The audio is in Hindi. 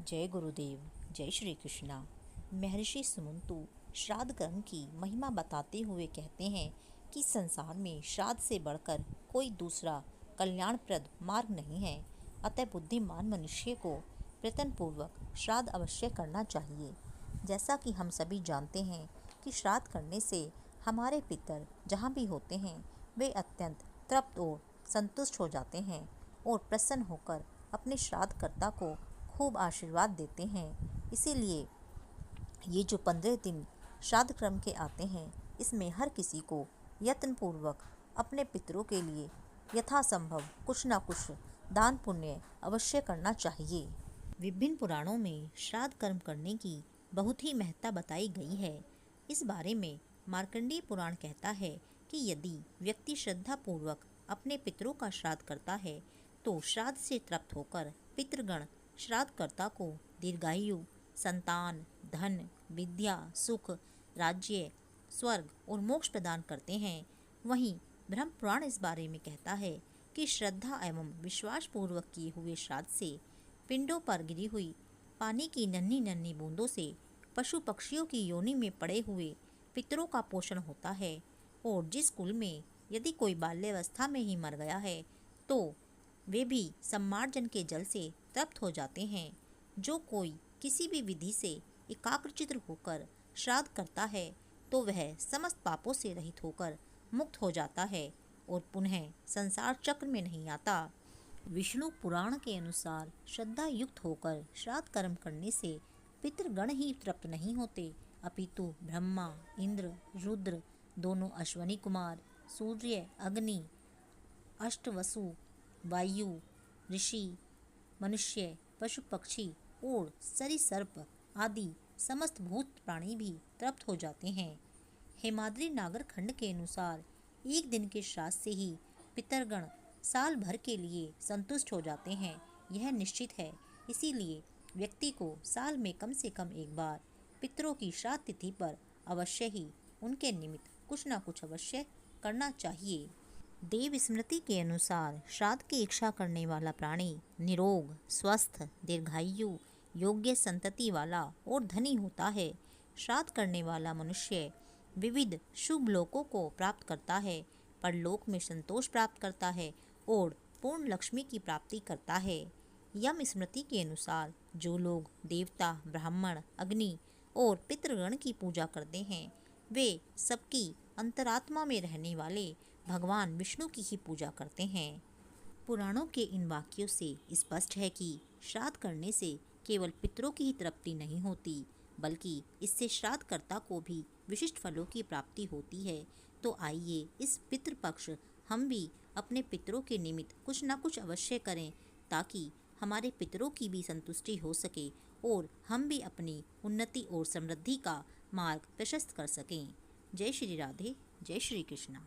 जय गुरुदेव। जय श्री कृष्णा। महर्षि सुमंतु श्राद्ध कर्म की महिमा बताते हुए कहते हैं कि संसार में श्राद्ध से बढ़कर कोई दूसरा कल्याणप्रद मार्ग नहीं है। अतः बुद्धिमान मनुष्य को प्रयत्नपूर्वक श्राद्ध अवश्य करना चाहिए। जैसा कि हम सभी जानते हैं कि श्राद्ध करने से हमारे पितर जहाँ भी होते हैं वे अत्यंत तृप्त और संतुष्ट हो जाते हैं और प्रसन्न होकर अपने श्राद्धकर्ता को खूब आशीर्वाद देते हैं। इसीलिए ये जो 15 दिन श्राद्ध क्रम के आते हैं, इसमें हर किसी को यत्नपूर्वक अपने पितरों के लिए यथासंभव कुछ न कुछ दान पुण्य अवश्य करना चाहिए। विभिन्न पुराणों में श्राद्ध कर्म करने की बहुत ही महत्ता बताई गई है। इस बारे में मार्कंडेय पुराण कहता है कि यदि व्यक्ति श्रद्धा पूर्वक अपने पितरों का श्राद्ध करता है तो श्राद्ध से तृप्त होकर पितृगण श्राद्धकर्ता को दीर्घायु, संतान, धन, विद्या, सुख, राज्य, स्वर्ग और मोक्ष प्रदान करते हैं। वहीं ब्रह्म पुराण इस बारे में कहता है कि श्रद्धा एवं विश्वास पूर्वक किए हुए श्राद्ध से पिंडों पर गिरी हुई पानी की नन्ही नन्ही बूंदों से पशु पक्षियों की योनि में पड़े हुए पितरों का पोषण होता है। और जिस कुल में यदि कोई बाल्यावस्था में ही मर गया है तो वे भी सम्मार्जन के जल से तृप्त हो जाते हैं। जो कोई किसी भी विधि से एकाग्रचित्त होकर श्राद्ध करता है तो वह समस्त पापों से रहित होकर मुक्त हो जाता है और पुनः संसार चक्र में नहीं आता। विष्णु पुराण के अनुसार श्रद्धा युक्त होकर श्राद्ध कर्म करने से पितृगण ही तृप्त नहीं होते, अपितु ब्रह्मा, इंद्र, रुद्र, दोनों अश्वनी कुमार, सूर्य, अग्नि, अष्टवसु, वायु, ऋषि, मनुष्य, पशु पक्षी और सरीसर्प आदि समस्त भूत प्राणी भी तृप्त हो जाते हैं। हेमाद्रि नागर खंड के अनुसार एक दिन के श्राद्ध से ही पितरगण साल भर के लिए संतुष्ट हो जाते हैं। यह निश्चित है। इसीलिए व्यक्ति को साल में कम से कम एक बार पितरों की श्राद्ध तिथि पर अवश्य ही उनके निमित्त कुछ न कुछ अवश्य करना चाहिए। देव स्मृति के अनुसार श्राद्ध की इच्छा करने वाला प्राणी निरोग, स्वस्थ, दीर्घायु, योग्य संतति वाला और धनी होता है। श्राद्ध करने वाला मनुष्य विविध शुभ लोकों को प्राप्त करता है, परलोक में संतोष प्राप्त करता है और पूर्ण लक्ष्मी की प्राप्ति करता है। यम स्मृति के अनुसार जो लोग देवता, ब्राह्मण, अग्नि और पितृगण की पूजा करते हैं वे सबकी अंतरात्मा में रहने वाले भगवान विष्णु की ही पूजा करते हैं। पुराणों के इन वाक्यों से स्पष्ट है कि श्राद्ध करने से केवल पितरों की ही तृप्ति नहीं होती, बल्कि इससे श्राद्धकर्ता को भी विशिष्ट फलों की प्राप्ति होती है। तो आइए इस पितृपक्ष हम भी अपने पितरों के निमित्त कुछ न कुछ अवश्य करें, ताकि हमारे पितरों की भी संतुष्टि हो सके और हम भी अपनी उन्नति और समृद्धि का मार्ग प्रशस्त कर सकें। जय श्री राधे। जय श्री कृष्णा।